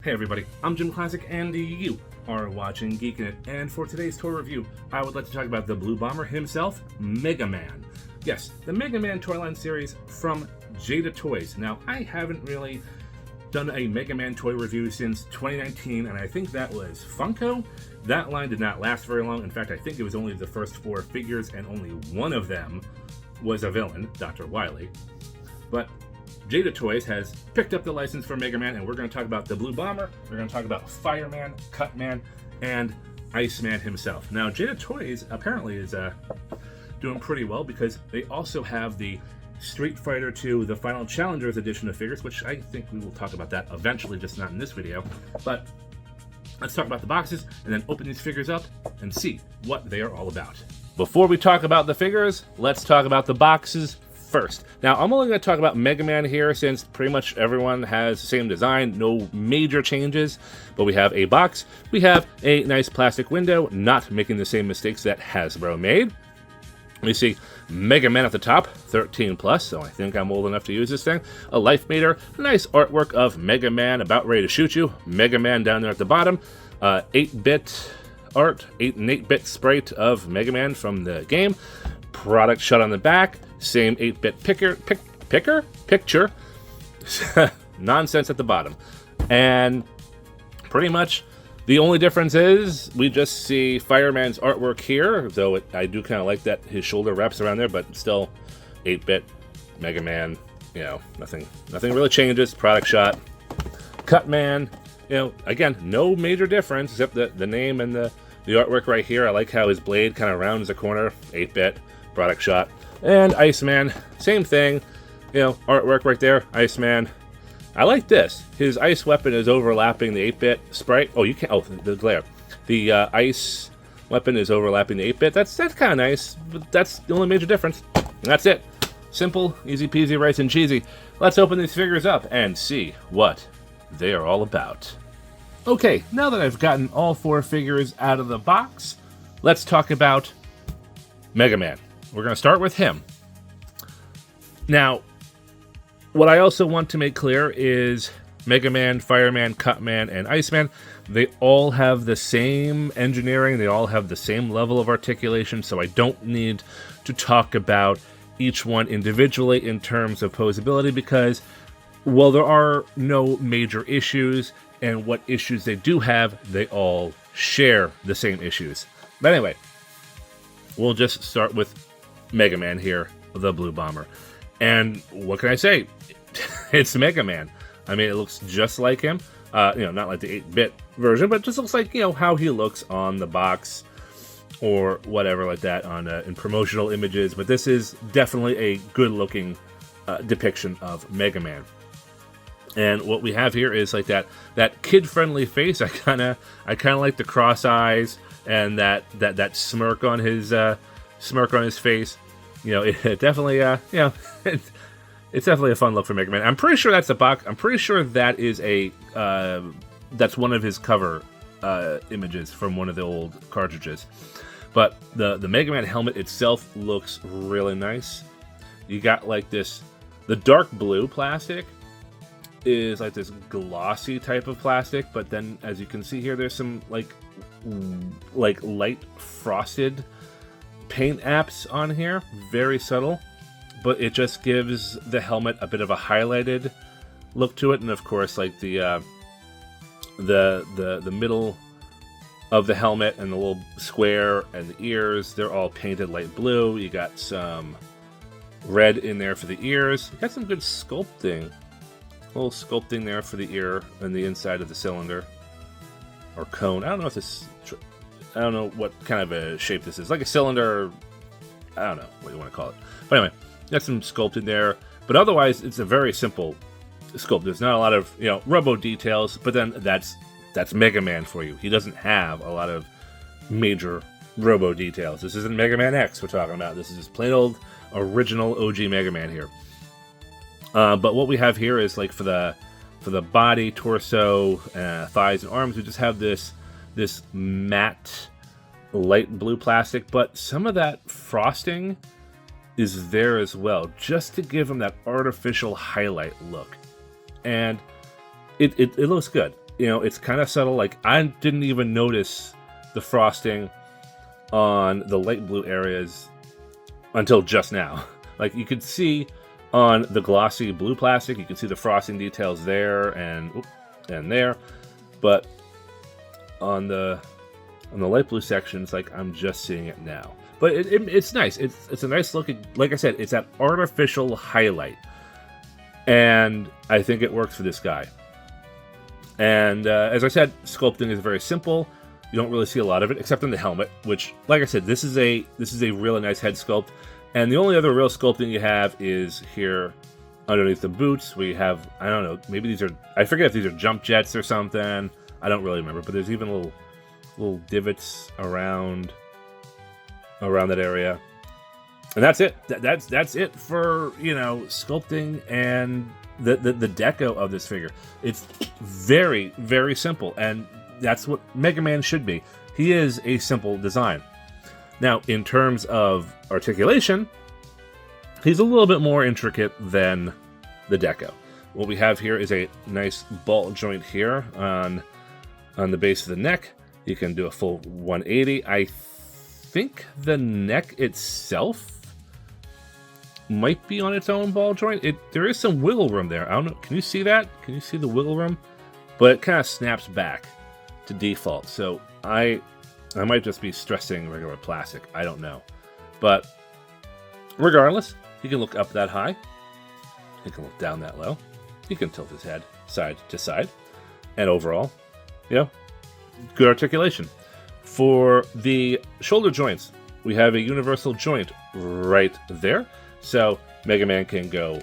Hey everybody, I'm JimClassic and you are watching Geekin. And for today's toy review, I would like to talk about the Blue Bomber himself, Mega Man. Yes, the Mega Man toy line series from Jada Toys. Now, I haven't really done a Mega Man toy review since 2019, and I think that was Funko. That line did not last very long. In fact, I think it was only the first 4 figures, and only one of them was a villain, Dr. Wily. But Jada Toys has picked up the license for Mega Man, and we're going to talk about the Blue Bomber, we're going to talk about Fireman, Cutman, and Iceman himself. Now, Jada Toys apparently is doing pretty well because they also have the Street Fighter II, the Final Challengers edition of figures, which I think we will talk about that eventually, just not in this video. But let's talk about the boxes, and then open these figures up and see what they are all about. Before we talk about the figures, let's talk about the boxes first. Now, I'm only going to talk about Mega Man here since pretty much everyone has the same design, no major changes, but we have a box, we have a nice plastic window, not making the same mistakes that Hasbro made. We see Mega Man at the top, 13 plus, so I think I'm old enough to use this thing. A life meter, nice artwork of Mega Man about ready to shoot you, Mega Man down there at the bottom, 8-bit art, an 8-bit sprite of Mega Man from the game, product shot on the back, same 8-bit picture, nonsense at the bottom. And pretty much the only difference is we just see Fireman's artwork here, though I do kind of like that his shoulder wraps around there, but still 8-bit Mega Man, you know, nothing really changes. Product shot. Cutman, you know, again, no major difference except the name and the artwork right here. I like how his blade kind of rounds the corner, 8-bit, product shot. And Iceman, same thing, you know, artwork right there, Iceman. I like this. His ice weapon is overlapping the 8-bit sprite. Oh, you can't, oh, the glare. The ice weapon is overlapping the 8-bit. That's kind of nice, but that's the only major difference. And that's it. Simple, easy peasy, rice and cheesy. Let's open these figures up and see what they are all about. Okay, now that I've gotten all 4 figures out of the box, let's talk about Mega Man. We're going to start with him. Now, what I also want to make clear is Mega Man, Fireman, Cutman, and Iceman, they all have the same engineering, they all have the same level of articulation, so I don't need to talk about each one individually in terms of posability because, well, there are no major issues, and what issues they do have, they all share the same issues. But anyway, we'll just start with Mega Man here, the Blue Bomber. And what can I say? It's Mega Man. I mean, it looks just like him. You know, not like the 8-bit version, but it just looks like, you know, how he looks on the box or whatever like that on in promotional images. But this is definitely a good-looking depiction of Mega Man. And what we have here is like that kid-friendly face. I kind of like the cross eyes and that smirk on his face. You know, it definitely, you know, it's definitely a fun look for Mega Man. I'm pretty sure that's a box. I'm pretty sure that is that's one of his cover images from one of the old cartridges. But the Mega Man helmet itself looks really nice. You got like this, the dark blue plastic is like this glossy type of plastic, but then as you can see here, there's some like light frosted paint apps on here, very subtle, but it just gives the helmet a bit of a highlighted look to it. And of course, like the middle of the helmet and the little square and the ears, they're all painted light blue. You got some red in there for the ears. You got some good sculpting, a little sculpting there for the ear and the inside of the cylinder or cone. I don't know if this, I don't know what kind of a shape this is. Like a cylinder, I don't know what you want to call it. But anyway, got some sculpting there. But otherwise, it's a very simple sculpt. There's not a lot of, you know, robo details. But then that's Mega Man for you. He doesn't have a lot of major robo details. This isn't Mega Man X we're talking about. This is just plain old original OG Mega Man here. But what we have here is like for the body, torso, thighs, and arms, we just have this matte light blue plastic, but some of that frosting is there as well, just to give him that artificial highlight look. And it looks good. you know, it's kind of subtle. Like, I didn't even notice the frosting on the light blue areas until just now. Like, you could see on the glossy blue plastic, you can see the frosting details there and there, but on the light blue sections, like, I'm just seeing it now. But it's nice. It's a nice looking, like I said, it's that artificial highlight, and I think it works for this guy. And as I said, sculpting is very simple. You don't really see a lot of it, except in the helmet, which, like I said, this is a really nice head sculpt. And the only other real sculpting you have is here underneath the boots. We have, I don't know, maybe these are, I forget if these are jump jets or something. I don't really remember, but there's even little divots around that area. And that's it. That's it for, you know, sculpting and the deco of this figure. It's very, very simple, and that's what Mega Man should be. He is a simple design. Now, in terms of articulation, he's a little bit more intricate than the deco. What we have here is a nice ball joint here on the base of the neck. You can do a full 180. I think the neck itself might be on its own ball joint. There is some wiggle room there. I don't know. Can you see that? Can you see the wiggle room? But it kind of snaps back to default. So I might just be stressing regular plastic. I don't know. But regardless, he can look up that high. He can look down that low. He can tilt his head side to side. And overall, you know, good articulation. For the shoulder joints, we have a universal joint right there. So Mega Man can go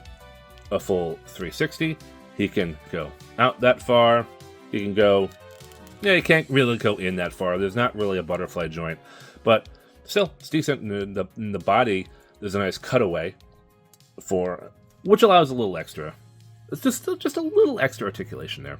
a full 360. He can go out that far. He can go... Yeah, he can't really go in that far. There's not really a butterfly joint. But still, it's decent. In the body, there's a nice cutaway, which allows a little extra. It's just a little extra articulation there.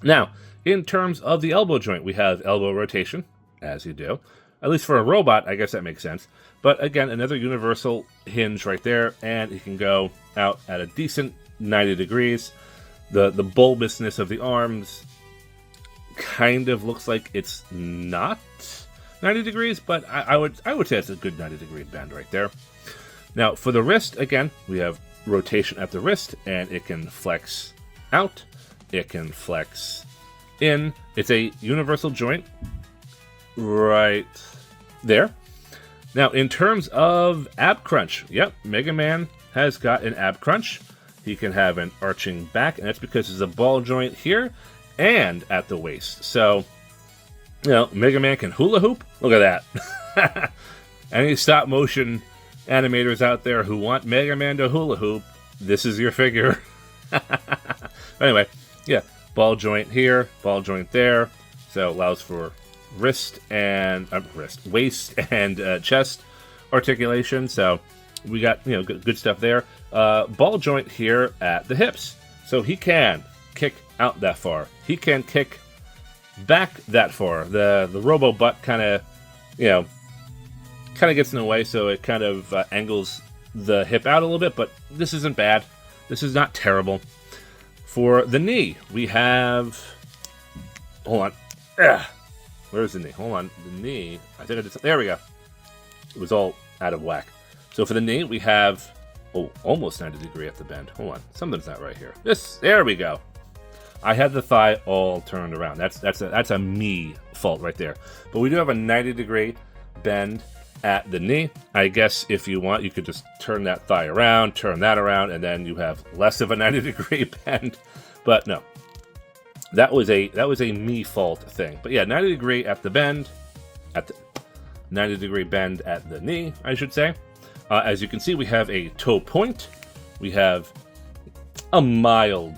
Now, in terms of the elbow joint, we have elbow rotation, as you do. At least for a robot, I guess that makes sense. But again, another universal hinge right there, and he can go out at a decent 90 degrees. The bulbousness of the arms kind of looks like it's not 90 degrees, but I would say it's a good 90 degree bend right there. Now, for the wrist, again, we have rotation at the wrist, and it can flex out. It can flex in. It's a universal joint right there. Now, in terms of ab crunch, yep, Mega Man has got an ab crunch. He can have an arching back, and that's because there's a ball joint here and at the waist. So, you know, Mega Man can hula hoop. Look at that. Any stop motion animators out there who want Mega Man to hula hoop, this is your figure. Anyway, yeah, ball joint here, ball joint there. So it allows for waist and chest articulation. So we got, you know, good stuff there. Ball joint here at the hips. So he can kick out that far. He can kick back that far. The robo butt kind of, you know, gets in the way, so it kind of angles the hip out a little bit, but this isn't bad. This is not terrible. For the knee, we have... Hold on. Where's the knee? Hold on. The knee... I think I did... There we go. It was all out of whack. So for the knee, we have... Oh, almost 90 degree at the bend. Hold on. Something's not right here. There we go. I had the thigh all turned around. That's a me fault right there. But we do have a 90 degree bend at the knee. I guess if you want, you could just turn that thigh around, turn that around, and then you have less of a 90 degree bend. But no, that was a me fault thing. But yeah, 90 degree at the bend, 90 degree bend at the knee, I should say. As you can see, we have a toe point. We have a mild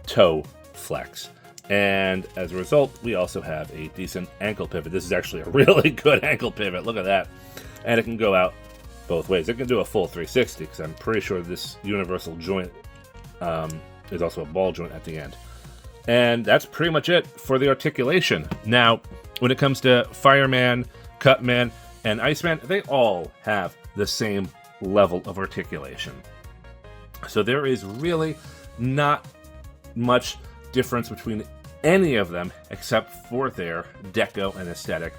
toe flex. And as a result, we also have a decent ankle pivot. This is actually a really good ankle pivot. Look at that. And it can go out both ways. It can do a full 360 because I'm pretty sure this universal joint is also a ball joint at the end. And that's pretty much it for the articulation. Now, when it comes to Fireman, Cutman, and Iceman, they all have the same level of articulation. So there is really not much difference between any of them except for their deco and aesthetic,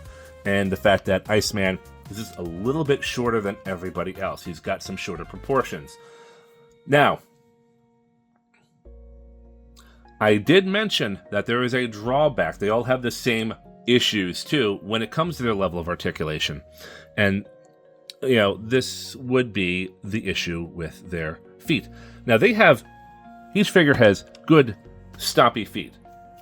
and the fact that Iceman is just a little bit shorter than everybody else. He's got some shorter proportions. Now, I did mention that there is a drawback. They all have the same issues, too, when it comes to their level of articulation. And, you know, this would be the issue with their feet. Now, each figure has good, stompy feet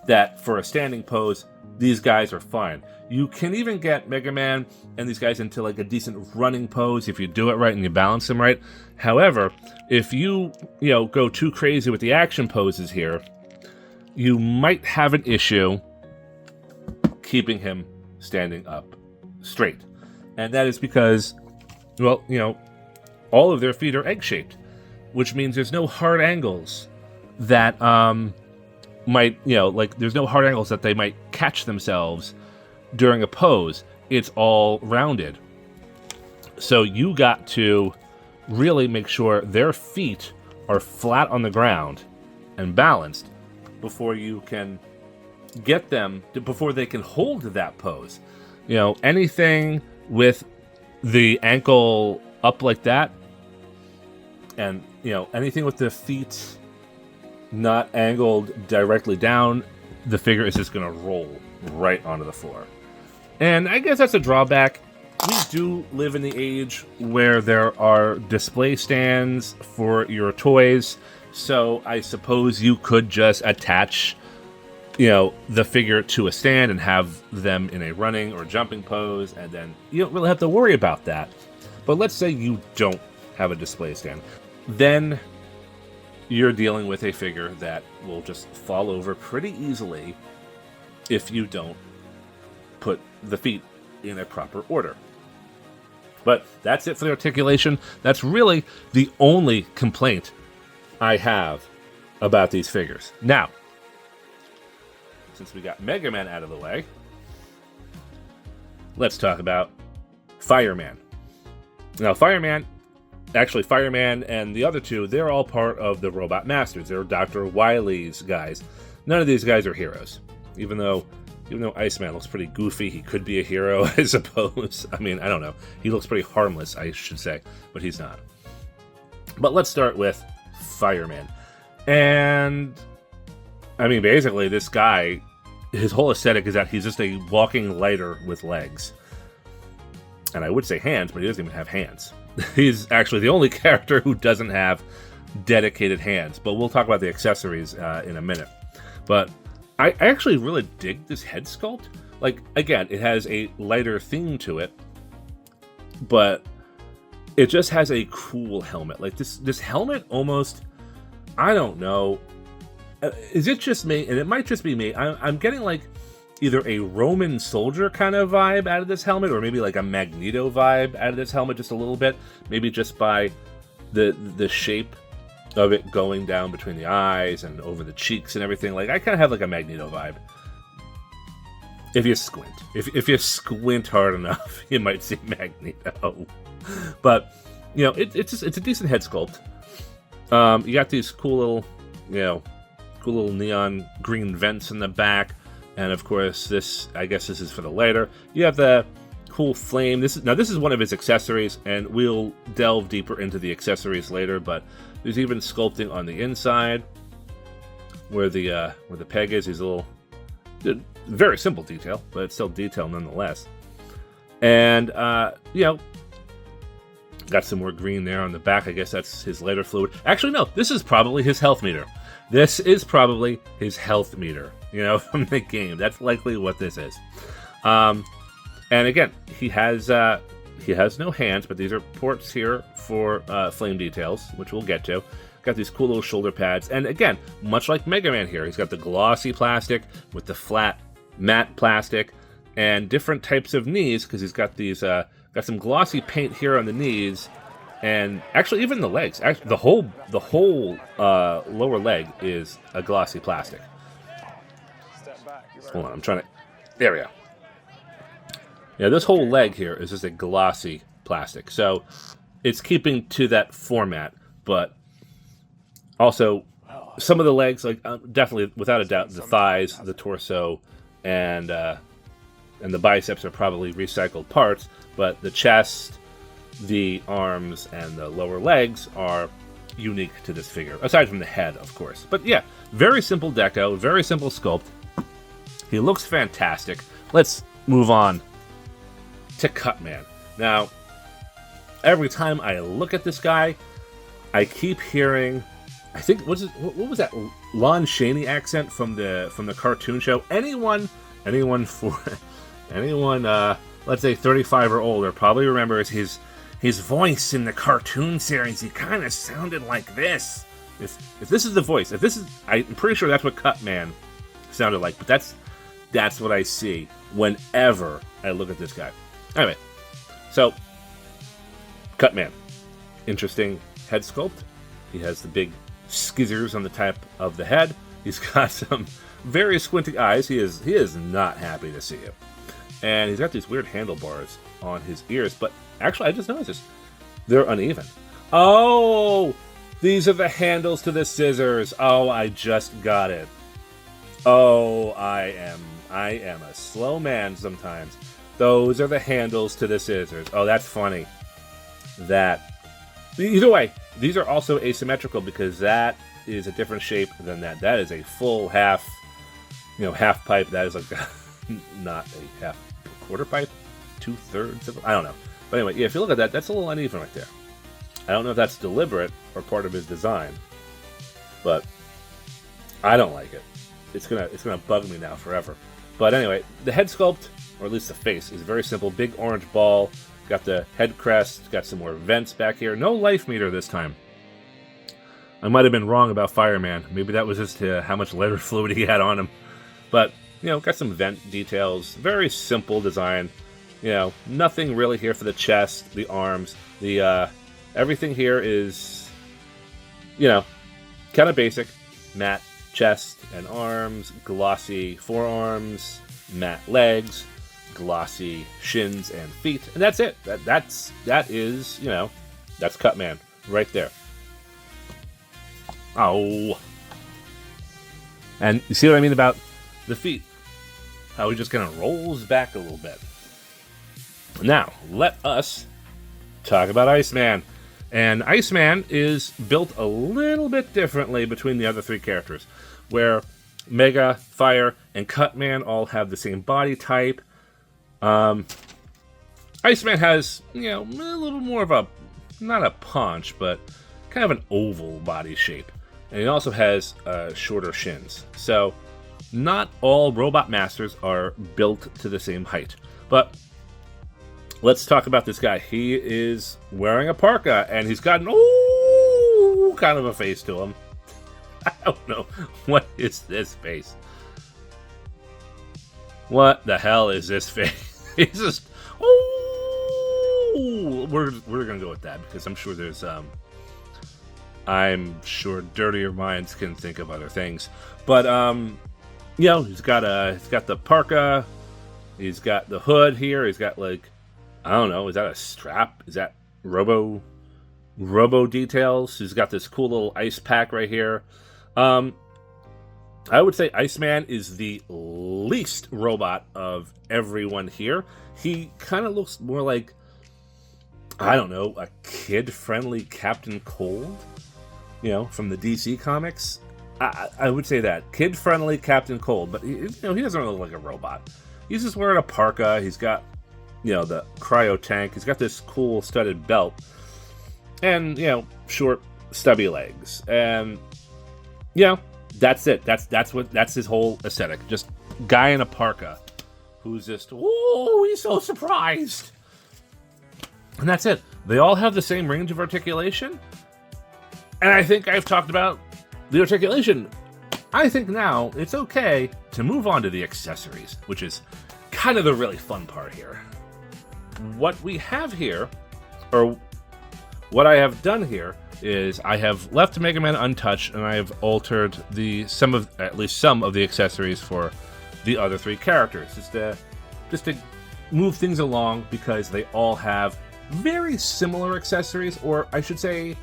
that, for a standing pose, these guys are fine. You can even get Mega Man and these guys into like a decent running pose if you do it right and you balance them right. However, if you go too crazy with the action poses here, you might have an issue keeping him standing up straight. And that is because, well, all of their feet are egg-shaped, which means there's no hard angles that there's no hard angles that they might catch themselves during a pose. It's all rounded. So you got to really make sure their feet are flat on the ground and balanced before you can get them before they can hold that pose. Anything with the ankle up like that, and anything with the feet not angled directly down, the figure is just going to roll right onto the floor. And I guess that's a drawback. We do live in the age where there are display stands for your toys, so I suppose you could just attach the figure to a stand and have them in a running or jumping pose, and then you don't really have to worry about that. But let's say you don't have a display stand. Then you're dealing with a figure that will just fall over pretty easily if you don't put the feet in a proper order. But that's it for the articulation. That's really the only complaint I have about these figures. Now, since we got Mega Man out of the way, let's talk about Fireman. Now, Fireman and the other two, they're all part of the Robot Masters. They're Dr. Wily's guys. None of these guys are heroes. Even though Iceman looks pretty goofy, he could be a hero, I suppose. I mean, I don't know. He looks pretty harmless, I should say, but he's not. But let's start with Fireman. And, I mean, basically, this guy, his whole aesthetic is that he's just a walking lighter with legs. And I would say hands, but he doesn't even have hands. He's actually the only character who doesn't have dedicated hands. But we'll talk about the accessories in a minute. But I actually really dig this head sculpt. Like, again, it has a lighter theme to it, but it just has a cool helmet. Like, this helmet almost, I don't know, is it just me? And it might just be me. I'm getting, like, either a Roman soldier kind of vibe out of this helmet, or maybe, like, a Magneto vibe out of this helmet just a little bit. Maybe just by the shape of it going down between the eyes and over the cheeks and everything. Like, I kind of have like a Magneto vibe. If you squint. If you squint hard enough, you might see Magneto. But, it's a decent head sculpt. You got these cool little neon green vents in the back. And of course, I guess this is for the lighter. You have the cool flame. This is one of his accessories, and we'll delve deeper into the accessories later, but there's even sculpting on the inside where the peg is. He's a little, very simple detail, but it's still detail nonetheless. And got some more green there on the back. I guess that's his lighter fluid. Actually, no, this is probably his health meter. This is probably his health meter, from the game. That's likely what this is. And again, he has no hands, but these are ports here for flame details, which we'll get to. Got these cool little shoulder pads. And again, much like Mega Man here, he's got the glossy plastic with the flat matte plastic and different types of knees, because he's got these got some glossy paint here on the knees, and actually even the legs. Actually, the whole lower leg is a glossy plastic. Hold on, I'm trying to. There we go. Yeah, this whole leg here is just a glossy plastic. So it's keeping to that format, but also some of the legs, like definitely, without a doubt, the thighs, the torso, and the biceps are probably recycled parts, but the chest, the arms, and the lower legs are unique to this figure, aside from the head, of course. But yeah, very simple deco, very simple sculpt. He looks fantastic. Let's move on to Cutman. Now, every time I look at this guy, I keep hearing, I think, what was that Lon Chaney accent from the cartoon show? Anyone, let's say 35 or older, probably remembers his voice in the cartoon series. He kind of sounded like this. If this is the voice, I'm pretty sure that's what Cutman sounded like. But that's what I see whenever I look at this guy. Anyway, so Cutman, interesting head sculpt. He has the big skizzers on the top of the head. He's got some very squinty eyes. He is not happy to see you. And he's got these weird handlebars on his ears, but actually, I just noticed this. They're uneven. Oh, these are the handles to the scissors. Oh, I just got it. Oh, I am a slow man sometimes. Those are the handles to the scissors. Oh, that's funny. Either way, these are also asymmetrical because that is a different shape than that. That is a full half pipe. That is like not a half quarter pipe, 2/3. I don't know. But anyway, yeah, if you look at that, that's a little uneven right there. I don't know if that's deliberate or part of his design, but I don't like it. It's gonna bug me now forever. But anyway, the head sculpt, or at least the face, is very simple. Big orange ball. Got the head crest. Got some more vents back here. No life meter this time. I might have been wrong about Fireman. Maybe that was just how much lighter fluid he had on him. But got some vent details. Very simple design. Nothing really here for the chest, the arms, the everything here is, kind of basic. Matte chest and arms, glossy forearms, matte legs, glossy shins and feet, and that's it. That is that's Cutman right there. Oh, and you see what I mean about the feet? How he just kind of rolls back a little bit. Now, let us talk about Iceman. And Iceman is built a little bit differently between the other three characters, where Mega, Fire, and Cutman all have the same body type. Iceman has, a little more of not a paunch, but kind of an oval body shape. And he also has shorter shins. So, not all Robot Masters are built to the same height. But let's talk about this guy. He is wearing a parka, and he's got an kind of a face to him. I don't know. What is this face? What the hell is this face? He's just, we're gonna go with that because I'm sure there's I'm sure dirtier minds can think of other things. But he's got the parka. He's got the hood here. He's got I don't know, is that a strap? Is that robo details? He's got this cool little ice pack right here. I would say Iceman is the least robot of everyone here. He kind of looks more like, I don't know, a kid-friendly Captain Cold, from the DC comics. I would say that. Kid-friendly Captain Cold, but he doesn't really look like a robot. He's just wearing a parka. He's got the cryo tank. He's got this cool studded belt. And, short, stubby legs. And, that's it. That's his whole aesthetic. Just guy in a parka who's just, he's so surprised. And that's it. They all have the same range of articulation. And I think I've talked about the articulation. I think now it's okay to move on to the accessories, which is kind of the really fun part here. What we have here, or what I have done here, is I have left Mega Man untouched, and I have altered at least some of the accessories for the other three characters, just to move things along, because they all have very similar accessories, or I should say,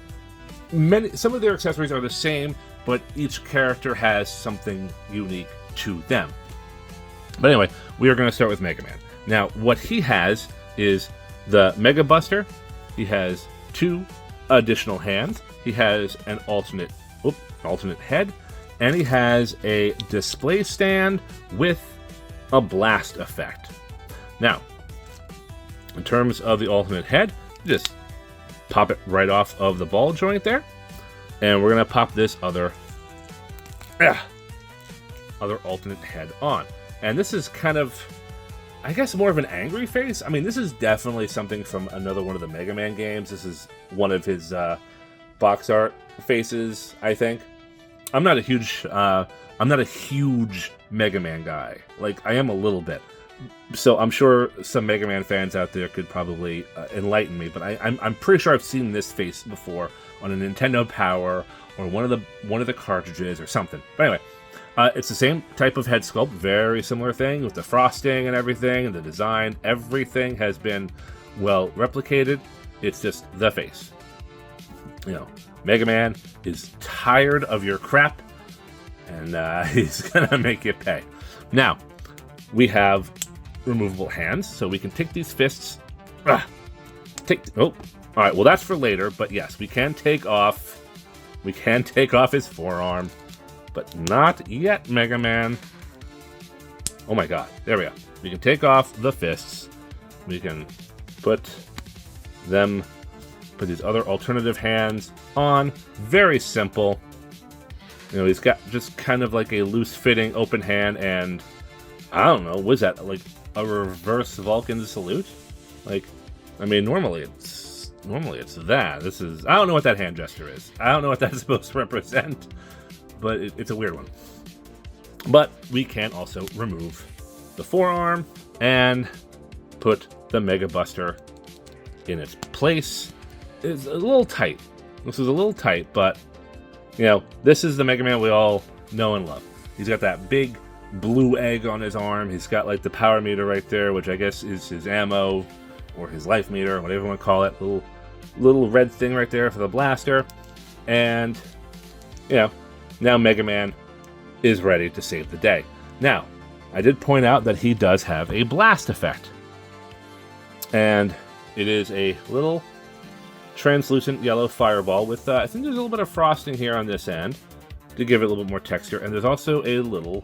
some of their accessories are the same but each character has something unique to them. But anyway, we are going to start with Mega Man. Now, what he has is the Mega Buster. He has 2 additional hands. He has an alternate head, and he has a display stand with a blast effect. Now, in terms of the alternate head, just pop it right off of the ball joint there, and we're gonna pop this other alternate head on. And this is kind of, I guess, more of an angry face. I mean, this is definitely something from another one of the Mega Man games. This is one of his box art faces, I think. I'm not a huge Mega Man guy. Like, I am a little bit. So I'm sure some Mega Man fans out there could probably enlighten me, but I'm pretty sure I've seen this face before on a Nintendo Power or one of the cartridges or something. But anyway, it's the same type of head sculpt, very similar thing with the frosting and everything, and the design. Everything has been well replicated. It's just the face. You know, Mega Man is tired of your crap, and he's gonna make you pay. Now, we have removable hands, so we can take these fists. All right. Well, that's for later. But yes, we can take off. We can take off his forearm, but not yet, Mega Man. Oh my God! There we go. We can take off the fists. We can put these other alternative hands on. Very simple. You know, he's got just kind of like a loose-fitting open hand, and I don't know, was that like a reverse Vulcan salute? Like, I mean, normally it's that. This is, I don't know what that hand gesture is. I don't know what that's supposed to represent, but it's a weird one. But we can also remove the forearm and put the Mega Buster in its place. It's a little tight. This is a little tight, but you know, this is the Mega Man we all know and love. He's got that big blue egg on his arm. He's got like the power meter right there, which I guess is his ammo or his life meter, whatever you want to call it. Little red thing right there for the blaster. And you know, now Mega Man is ready to save the day. Now, I did point out that he does have a blast effect, and it is a little translucent yellow fireball with I think there's a little bit of frosting here on this end to give it a little bit more texture, and there's also a little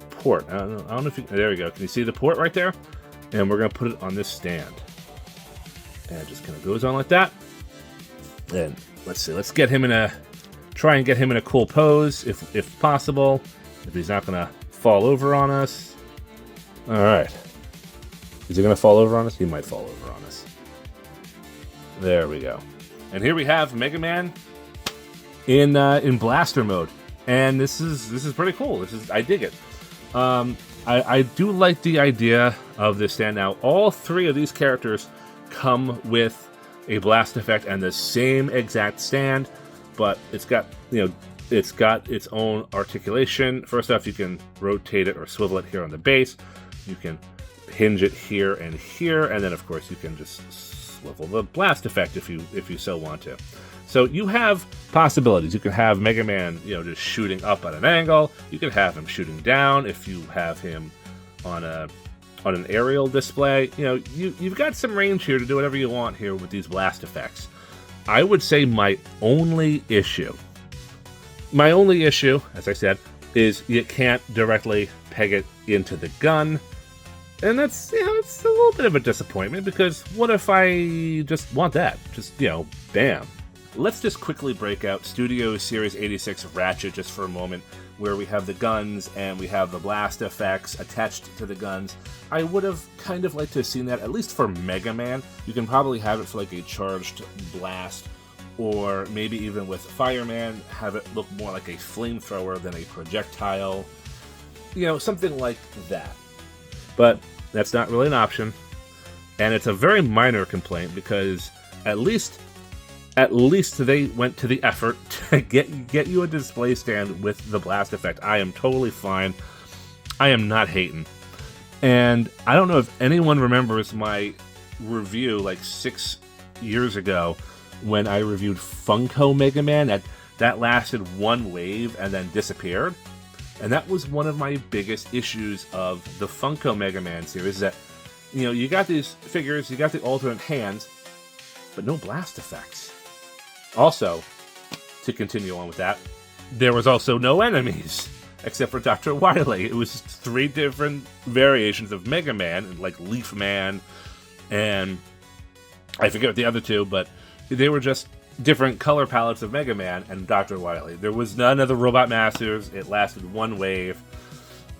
port. I don't know if you, there we go. Can you see the port right there? And we're gonna put it on this stand, and it just kind of goes on like that. And let's see, let's get him in a, try and get him in a cool pose if possible, if he's not gonna fall over on us. All right, is he gonna fall over on us? He might fall over on us. There we go. And here we have Mega Man in blaster mode, and this is pretty cool. I dig it. I do like the idea of this stand. Now, all 3 of these characters come with a blast effect and the same exact stand, but it's got, you know, it's got its own articulation. First off, you can rotate it or swivel it here on the base. You can hinge it here, and then of course you can just swivel the blast effect if you so want to. So you have possibilities. You can have Mega Man, you know, just shooting up at an angle. You can have him shooting down if you have him on an aerial display. You know, you've got some range here to do whatever you want here with these blast effects. I would say my only issue, as I said, is you can't directly peg it into the gun. And that's, you know, it's a little bit of a disappointment, because what if I just want that? Just, you know, bam. Let's just quickly break out Studio Series 86 Ratchet just for a moment, where we have the guns and we have the blast effects attached to the guns. I would have kind of liked to have seen that, at least for Mega Man. You can probably have it for like a charged blast, or maybe even with Fireman, have it look more like a flamethrower than a projectile. You know, something like that. But that's not really an option, and it's a very minor complaint, because at least they went to the effort to get you a display stand with the blast effect. I am totally fine. I am not hating. And I don't know if anyone remembers my review like 6 years ago when I reviewed Funko Mega Man. that lasted one wave and then disappeared. And that was one of my biggest issues of the Funko Mega Man series, is that, you know, you got these figures, you got the alternate hands, but no blast effects. Also, to continue on with that, there was also no enemies, except for Dr. Wily. It was 3 different variations of Mega Man, like Leaf Man, and I forget what the other 2, but they were just different color palettes of Mega Man and Dr. Wily. There was none of the Robot Masters. It lasted one wave.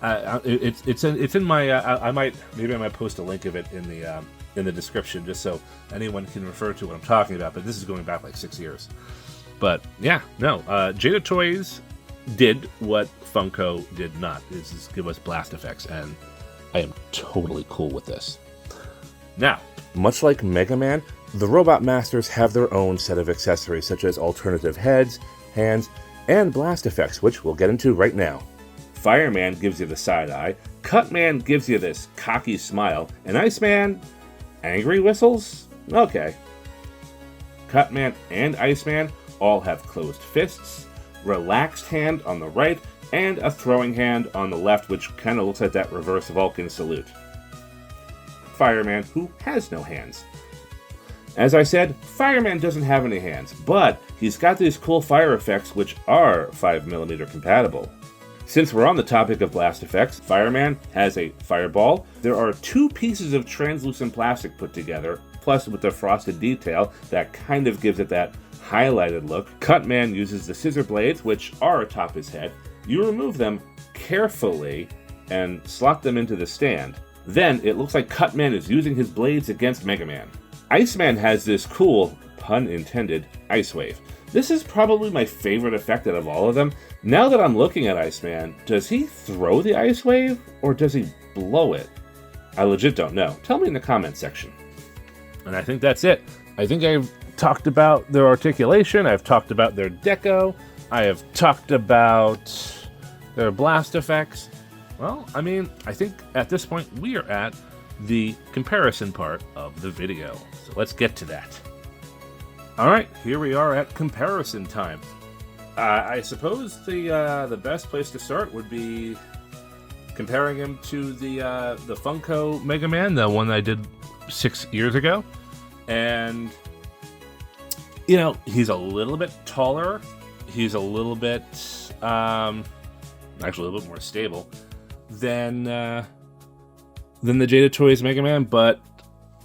It's in my. I might post a link of it in the description, just so anyone can refer to what I'm talking about. But this is going back like 6 years. But yeah, no. Jada Toys did what Funko did not. Is just give us blast effects, and I am totally cool with this. Now, much like Mega Man, the Robot Masters have their own set of accessories, such as alternative heads, hands, and blast effects, which we'll get into right now. Fireman gives you the side eye, Cutman gives you this cocky smile, and Iceman, angry whistles? Okay. Cutman and Iceman all have closed fists, relaxed hand on the right, and a throwing hand on the left, which kind of looks like that reverse Vulcan salute. Fireman, who has no hands. As I said, Fireman doesn't have any hands, but he's got these cool fire effects which are 5mm compatible. Since we're on the topic of blast effects, Fireman has a fireball. There are 2 pieces of translucent plastic put together, plus with the frosted detail that kind of gives it that highlighted look. Cutman uses the scissor blades, which are atop his head. You remove them carefully and slot them into the stand. Then it looks like Cutman is using his blades against Mega Man. Iceman has this cool, pun intended, ice wave. This is probably my favorite effect out of all of them. Now that I'm looking at Iceman, does he throw the ice wave or does he blow it? I legit don't know. Tell me in the comments section. And I think that's it. I think I've talked about their articulation, I've talked about their deco, I have talked about their blast effects. Well, I mean, I think at this point we are at the comparison part of the video. So let's get to that. Alright, here we are at comparison time. I suppose the best place to start would be comparing him to the Funko Mega Man, the one I did 6 years ago. And, you know, he's a little bit taller. He's a little bit, actually a little bit more stable than the Jada Toys Mega Man, but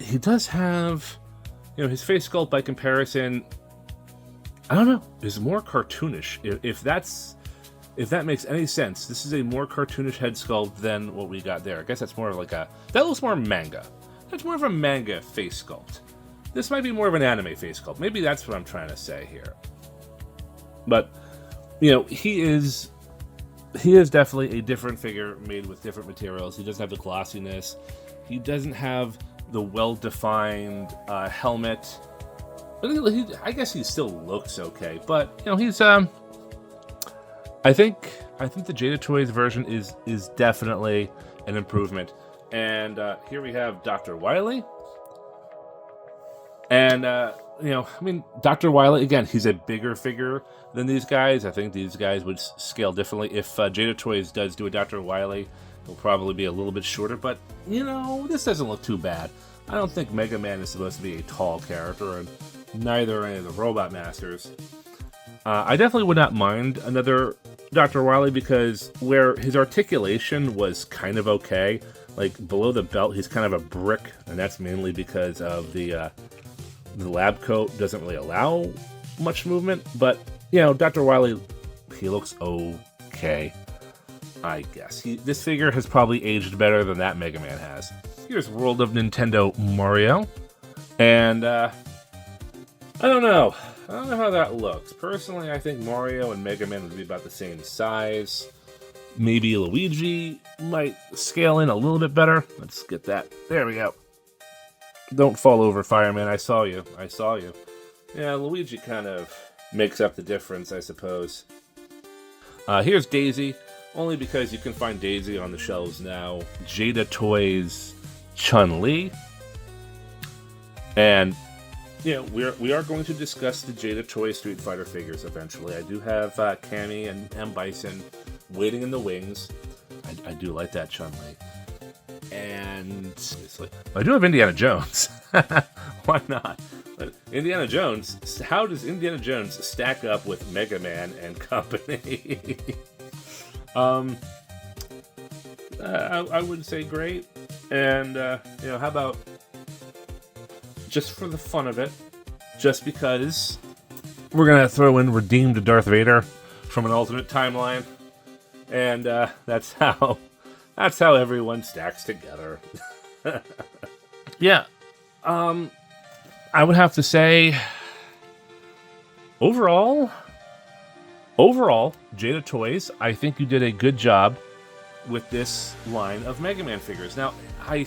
he does have, you know, his face sculpt by comparison, I don't know, is more cartoonish. If that makes any sense, this is a more cartoonish head sculpt than what we got there. I guess that's more of like that looks more manga. That's more of a manga face sculpt. This might be more of an anime face sculpt. Maybe that's what I'm trying to say here. But, you know, he is definitely a different figure made with different materials. He doesn't have the glossiness. He doesn't have the well-defined helmet. I guess he still looks okay, but you know, he's I think the Jada Toys version is definitely an improvement. And here we have Dr. Wily. And you know, I mean, Dr. Wily, again, he's a bigger figure than these guys. I think these guys would scale differently. If Jada Toys does do a Dr. Wily, he'll probably be a little bit shorter, but, you know, this doesn't look too bad. I don't think Mega Man is supposed to be a tall character, and neither are any of the Robot Masters. I definitely would not mind another Dr. Wily, because where his articulation was kind of okay, like below the belt, he's kind of a brick, and that's mainly because of the lab coat doesn't really allow much movement. But, you know, Dr. Wily, he looks okay, I guess. This figure has probably aged better than that Mega Man has. Here's World of Nintendo Mario. And, I don't know. I don't know how that looks. Personally, I think Mario and Mega Man would be about the same size. Maybe Luigi might scale in a little bit better. Let's get that. There we go. Don't fall over, Fireman. I saw you. I saw you. Yeah, Luigi kind of makes up the difference, I suppose. Here's Daisy, only because you can find Daisy on the shelves now. Jada Toys Chun-Li. And you know, we are going to discuss the Jada Toy Street Fighter figures eventually. I do have Cammy and M. Bison waiting in the wings. I do like that Chun-Li. And I do have Indiana Jones. Why not? But Indiana Jones, how does Indiana Jones stack up with Mega Man and company? I would say great. And, you know, how about just for the fun of it, just because we're going to throw in Redeemed Darth Vader from an alternate timeline. And that's how everyone stacks together. Yeah. I would have to say, overall, Jada Toys, I think you did a good job with this line of Mega Man figures. Now, I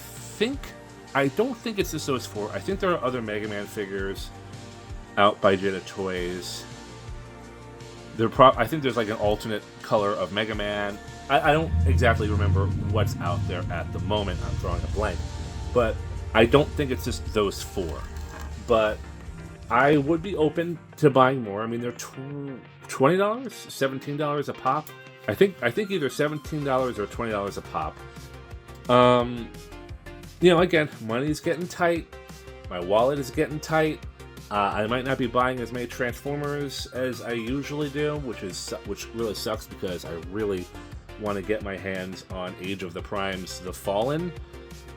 don't think it's just those four. I think there are other Mega Man figures out by Jada Toys. I think there's like an alternate color of Mega Man. I don't exactly remember what's out there at the moment. I'm drawing a blank. But I don't think it's just those four. But I would be open to buying more. I mean, they're $20, $17 a pop. I think either $17 or $20 a pop. You know, again, money's getting tight. My wallet is getting tight. I might not be buying as many Transformers as I usually do, which really sucks because I really want to get my hands on Age of the Primes: The Fallen.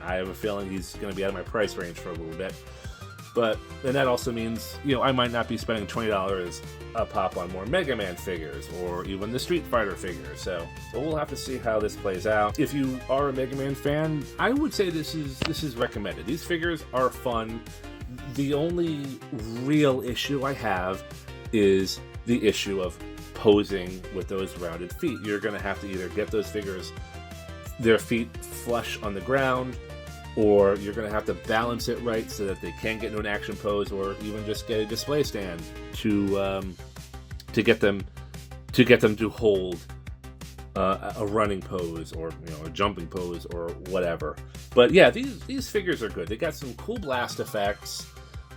I have a feeling he's going to be out of my price range for a little bit. And that also means, you know, I might not be spending $20 a pop on more Mega Man figures or even the Street Fighter figures. So we'll have to see how this plays out. If you are a Mega Man fan, I would say this is recommended. These figures are fun. The only real issue I have is the issue of posing with those rounded feet. You're going to have to either get those figures, their feet flush on the ground, or you're going to have to balance it right so that they can get into an action pose, or even just get a display stand to get them to hold a running pose, or you know, a jumping pose, or whatever. But yeah, these figures are good. They got some cool blast effects.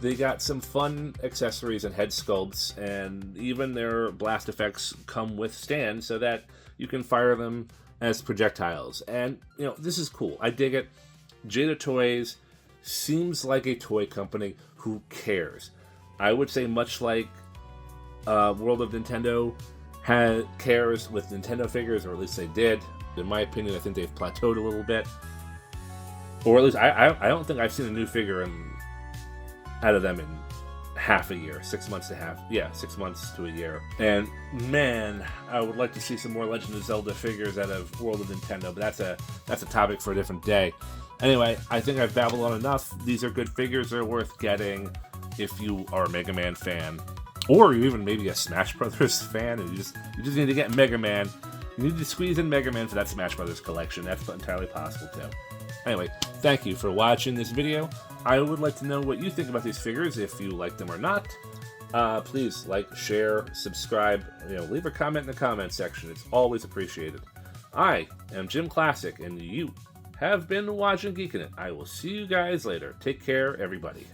They got some fun accessories and head sculpts, and even their blast effects come with stands so that you can fire them as projectiles. And you know, this is cool. I dig it. Jada Toys seems like a toy company who cares. I would say much like World of Nintendo cares with Nintendo figures, or at least they did. In my opinion, I think they've plateaued a little bit. Or at least I don't think I've seen a new figure out of them in half a year, 6 months to 6 months to a year. And man, I would like to see some more Legend of Zelda figures out of World of Nintendo, but that's a topic for a different day. Anyway, I think I've babbled on enough. These are good figures. They're worth getting if you are a Mega Man fan, or you're even maybe a Smash Brothers fan, and you just need to get Mega Man. You need to squeeze in Mega Man for that Smash Brothers collection. That's entirely possible too. Anyway, thank you for watching this video. I would like to know what you think about these figures, if you like them or not. Please like, share, subscribe, leave a comment in the comment section. It's always appreciated. I am JimClassic, and you have been watching Geekin' It. I will see you guys later. Take care, everybody.